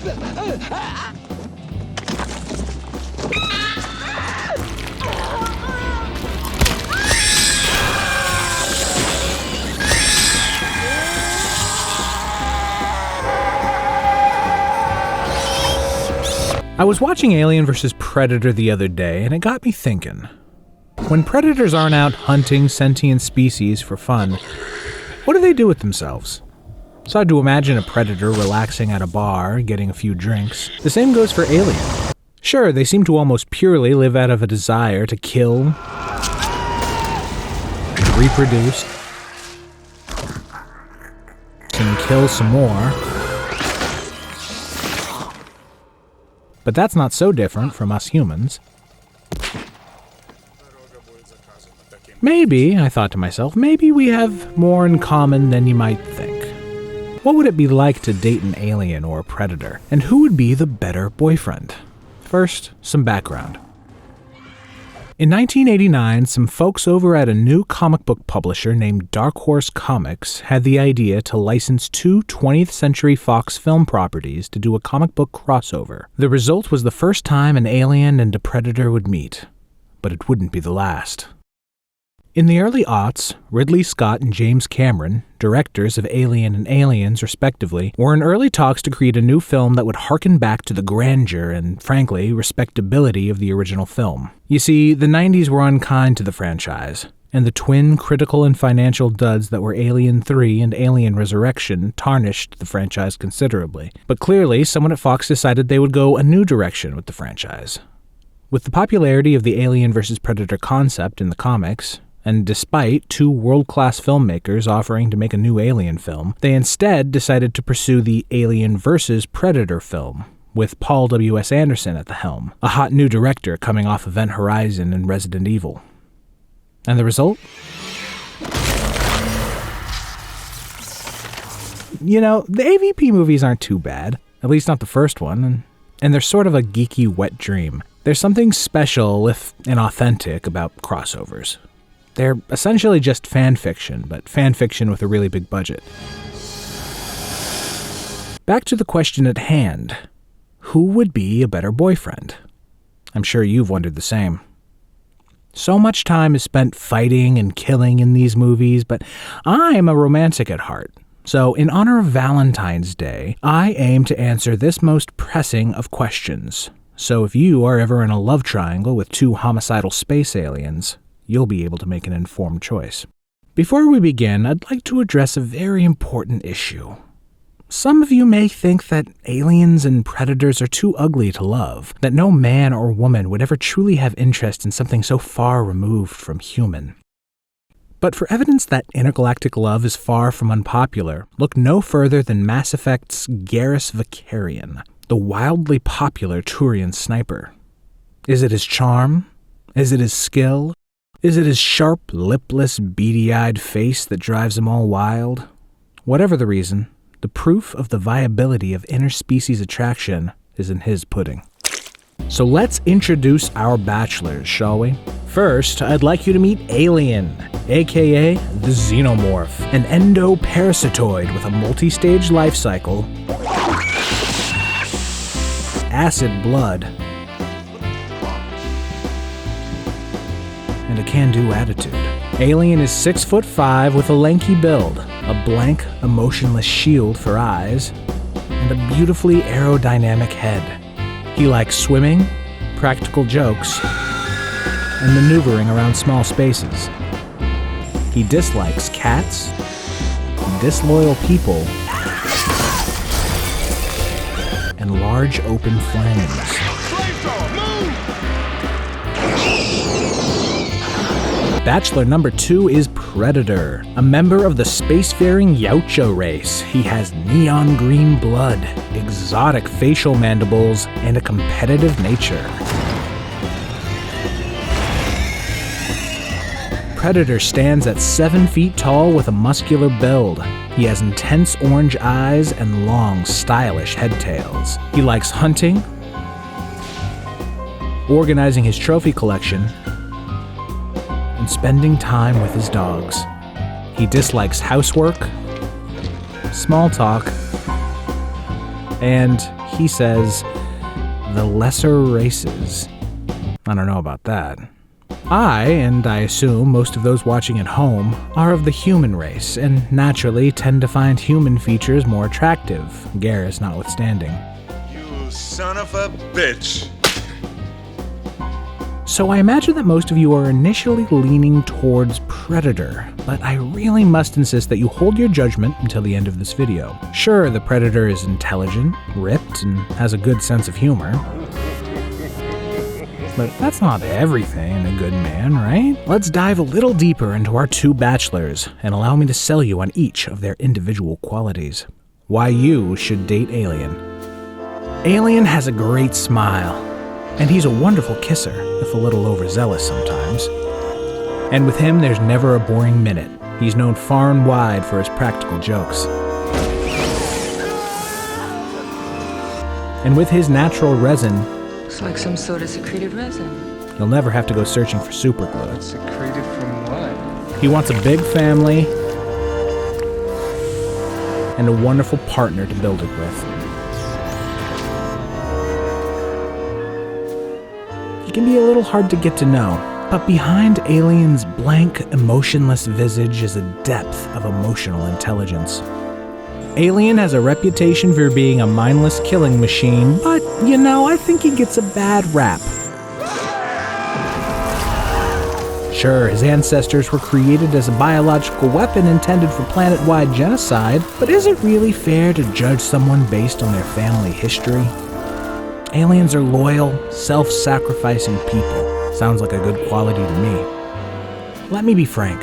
I was watching Alien vs. Predator the other day, and it got me thinking. When predators aren't out hunting sentient species for fun, what do they do with themselves? So I had to imagine a predator relaxing at a bar, getting a few drinks. The same goes for Alien. Sure, they seem to almost purely live out of a desire to kill, reproduce, and kill some more. But that's not so different from us humans. Maybe, I thought to myself, maybe we have more in common than you might think. What would it be like to date an alien or a predator? And who would be the better boyfriend? First, some background. In 1989, some folks over at a new comic book publisher named Dark Horse Comics had the idea to license two 20th Century Fox film properties to do a comic book crossover. The result was the first time an alien and a predator would meet, but it wouldn't be the last. In the early aughts, Ridley Scott and James Cameron, directors of Alien and Aliens respectively, were in early talks to create a new film that would harken back to the grandeur and, frankly, respectability of the original film. You see, the 90s were unkind to the franchise, and the twin critical and financial duds that were Alien 3 and Alien Resurrection tarnished the franchise considerably. But clearly, someone at Fox decided they would go a new direction with the franchise. With the popularity of the Alien vs. Predator concept in the comics, and despite two world-class filmmakers offering to make a new Alien film, they instead decided to pursue the Alien vs. Predator film, with Paul W.S. Anderson at the helm, a hot new director coming off Event Horizon and Resident Evil. And the result? You know, the AVP movies aren't too bad, at least not the first one, and they're sort of a geeky wet dream. There's something special, if inauthentic, about crossovers. They're essentially just fan fiction, but fan fiction with a really big budget. Back to the question at hand. Who would be a better boyfriend? I'm sure you've wondered the same. So much time is spent fighting and killing in these movies, but I'm a romantic at heart. So in honor of Valentine's Day, I aim to answer this most pressing of questions. So if you are ever in a love triangle with two homicidal space aliens, you'll be able to make an informed choice. Before we begin, I'd like to address a very important issue. Some of you may think that aliens and predators are too ugly to love, that no man or woman would ever truly have interest in something so far removed from human. But for evidence that intergalactic love is far from unpopular, look no further than Mass Effect's Garrus Vakarian, the wildly popular Turian sniper. Is it his charm? Is it his skill? Is it his sharp, lipless, beady-eyed face that drives them all wild? Whatever the reason, the proof of the viability of interspecies attraction is in his pudding. So let's introduce our bachelors, shall we? First, I'd like you to meet Alien, aka the Xenomorph, an endoparasitoid with a multi-stage life cycle, acid blood, and a can-do attitude. Alien is 6'5" with a lanky build, a blank, emotionless shield for eyes, and a beautifully aerodynamic head. He likes swimming, practical jokes, and maneuvering around small spaces. He dislikes cats, disloyal people, and large open flames. Bachelor number 2 is Predator, a member of the spacefaring Yautja race. He has neon green blood, exotic facial mandibles, and a competitive nature. Predator stands at 7 feet tall with a muscular build. He has intense orange eyes and long, stylish head tails. He likes hunting, organizing his trophy collection, and spending time with his dogs. He dislikes housework, small talk, And he says, the lesser races. I don't know about that. I, and I assume most of those watching at home, are of the human race, and naturally tend to find human features more attractive, Garrus notwithstanding. You son of a bitch! So I imagine that most of you are initially leaning towards Predator, but I really must insist that you hold your judgment until the end of this video. Sure, the Predator is intelligent, ripped, and has a good sense of humor. But that's not everything in a good man, right? Let's dive a little deeper into our two bachelors, and allow me to sell you on each of their individual qualities. Why you should date Alien. Alien has a great smile. And he's a wonderful kisser, if a little overzealous sometimes. And with him, there's never a boring minute. He's known far and wide for his practical jokes. And with his natural resin, looks like some sort of secreted resin. You'll never have to go searching for superglue. Secreted from what? He wants a big family and a wonderful partner to build it with. He can be a little hard to get to know, but behind Alien's blank, emotionless visage is a depth of emotional intelligence. Alien has a reputation for being a mindless killing machine, but, I think he gets a bad rap. Sure, his ancestors were created as a biological weapon intended for planet-wide genocide, but is it really fair to judge someone based on their family history? Aliens are loyal, self-sacrificing people. Sounds like a good quality to me. Let me be frank.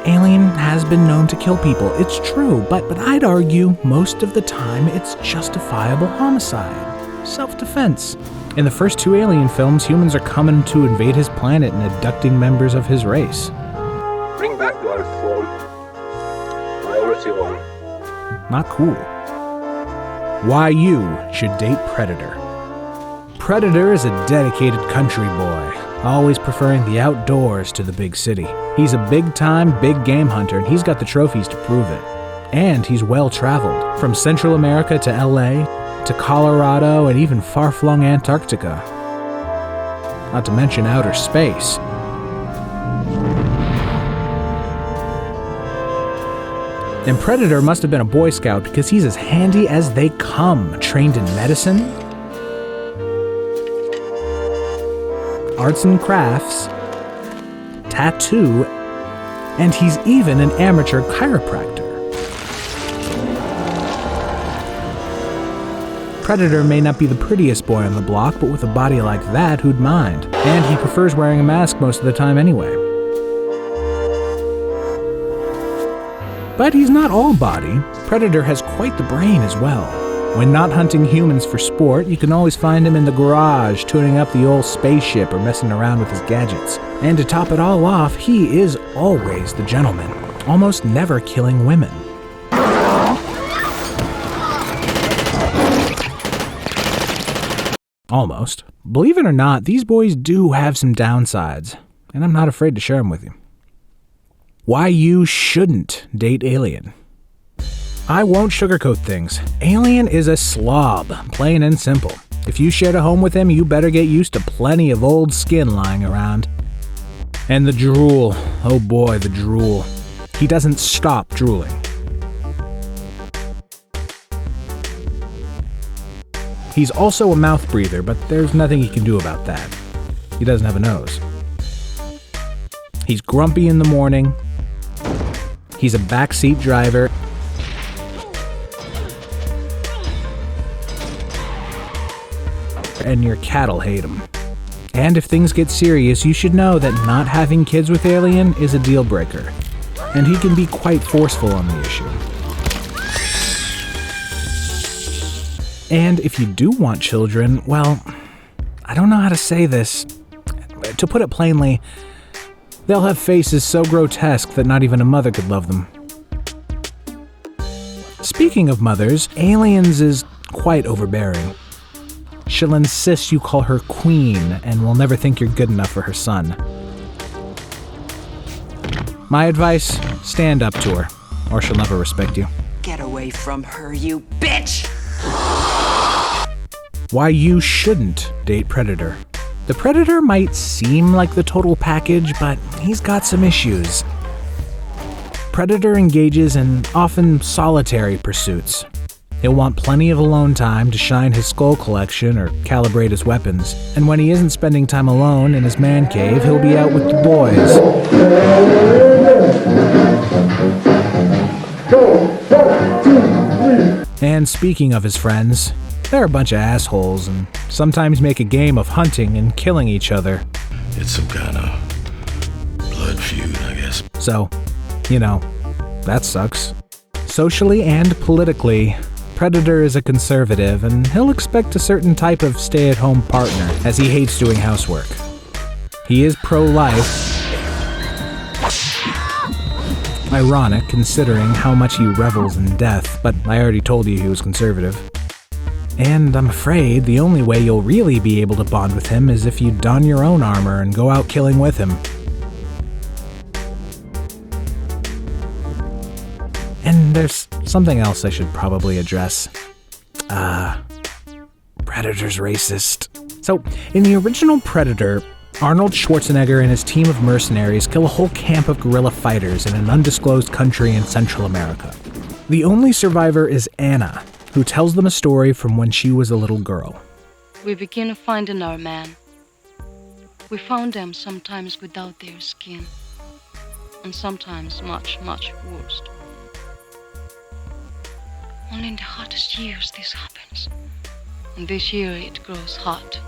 Alien has been known to kill people, it's true, but I'd argue most of the time it's justifiable homicide. Self-defense. In the first two Alien films, humans are coming to invade his planet and abducting members of his race. Bring back life form. Priority one. Not cool. Why you should date Predator. Predator is a dedicated country boy, always preferring the outdoors to the big city. He's a big-time, big game hunter, and he's got the trophies to prove it. And he's well-traveled, from Central America to LA, to Colorado, and even far-flung Antarctica. Not to mention outer space. And Predator must have been a Boy Scout because he's as handy as they come, trained in medicine, arts and crafts, tattoo, and he's even an amateur chiropractor. Predator may not be the prettiest boy on the block, but with a body like that, who'd mind? And he prefers wearing a mask most of the time anyway. But he's not all body. Predator has quite the brain as well. When not hunting humans for sport, you can always find him in the garage, tuning up the old spaceship or messing around with his gadgets. And to top it all off, he is always the gentleman, almost never killing women. Almost. Believe it or not, these boys do have some downsides, and I'm not afraid to share them with you. Why you shouldn't date Alien. I won't sugarcoat things. Alien is a slob, plain and simple. If you shared a home with him, you better get used to plenty of old skin lying around. And the drool. Oh boy, the drool. He doesn't stop drooling. He's also a mouth breather, but there's nothing he can do about that. He doesn't have a nose. He's grumpy in the morning. He's a backseat driver. And your cat'll hate him. And if things get serious, you should know that not having kids with Alien is a deal breaker. And he can be quite forceful on the issue. And if you do want children, well, I don't know how to say this. To put it plainly, they'll have faces so grotesque that not even a mother could love them. Speaking of mothers, Alien's is quite overbearing. She'll insist you call her queen and will never think you're good enough for her son. My advice, stand up to her, or she'll never respect you. Get away from her, you bitch! why you shouldn't date Predator. The Predator might seem like the total package, but he's got some issues. Predator engages in often solitary pursuits. He'll want plenty of alone time to shine his skull collection or calibrate his weapons. And when he isn't spending time alone in his man cave, he'll be out with the boys. And speaking of his friends, they're a bunch of assholes and sometimes make a game of hunting and killing each other. It's some kind of blood feud, I guess. So, that sucks. Socially and politically, Predator is a conservative, and he'll expect a certain type of stay-at-home partner, as he hates doing housework. He is pro-life. Ironic, considering how much he revels in death, but I already told you he was conservative. And I'm afraid the only way you'll really be able to bond with him is if you don your own armor and go out killing with him. And there's something else I should probably address. Predator's racist. So, in the original Predator, Arnold Schwarzenegger and his team of mercenaries kill a whole camp of guerrilla fighters in an undisclosed country in Central America. The only survivor is Anna, who tells them a story from when she was a little girl. We begin finding our man. We found them sometimes without their skin, and sometimes much, much worse. Only in the hottest years this happens. And this year it grows hot.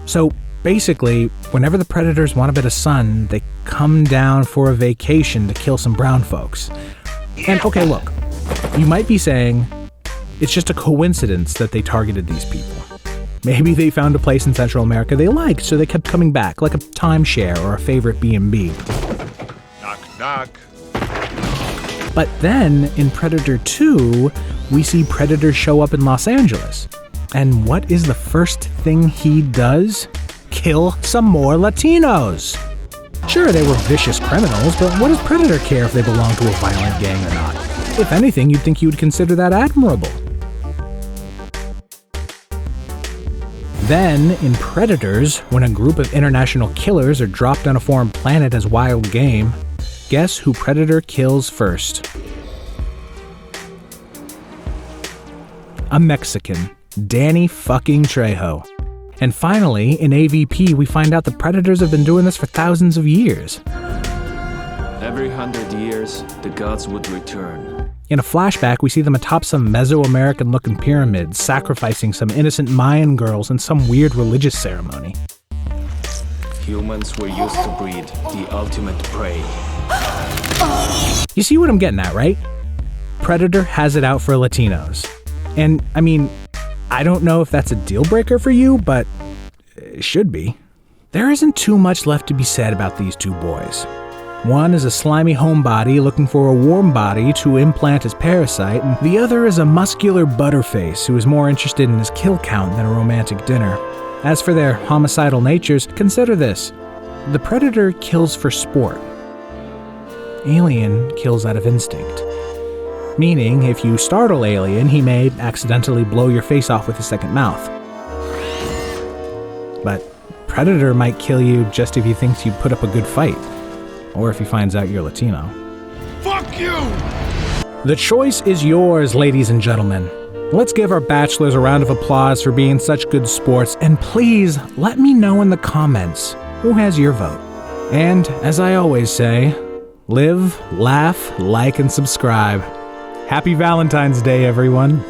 So basically, whenever the Predators want a bit of sun, they come down for a vacation to kill some brown folks. And okay, look, you might be saying, it's just a coincidence that they targeted these people. Maybe they found a place in Central America they liked, so they kept coming back, like a timeshare or a favorite B&B. Knock, knock. But then, in Predator 2, we see Predator show up in Los Angeles. And what is the first thing he does? Kill some more Latinos! Sure, they were vicious criminals, but what does Predator care if they belong to a violent gang or not? If anything, you'd think he would consider that admirable. Then, in Predators, when a group of international killers are dropped on a foreign planet as wild game, guess who Predator kills first? A Mexican, Danny fucking Trejo. And finally, in AVP, we find out the Predators have been doing this for thousands of years. Every 100 years, the gods would return. In a flashback, we see them atop some Mesoamerican-looking pyramids, sacrificing some innocent Mayan girls in some weird religious ceremony. Humans were used to breed the ultimate prey. You see what I'm getting at, right? Predator has it out for Latinos. And, I don't know if that's a deal breaker for you, but it should be. There isn't too much left to be said about these two boys. One is a slimy homebody looking for a warm body to implant his parasite, and the other is a muscular butterface who is more interested in his kill count than a romantic dinner. As for their homicidal natures, consider this. The Predator kills for sport. Alien kills out of instinct. Meaning, if you startle Alien, he may accidentally blow your face off with his second mouth. But Predator might kill you just if he thinks you put up a good fight, or if he finds out you're Latino. Fuck you! The choice is yours, ladies and gentlemen. Let's give our bachelors a round of applause for being such good sports, and please let me know in the comments who has your vote. And as I always say, live, laugh, like, and subscribe. Happy Valentine's Day, everyone.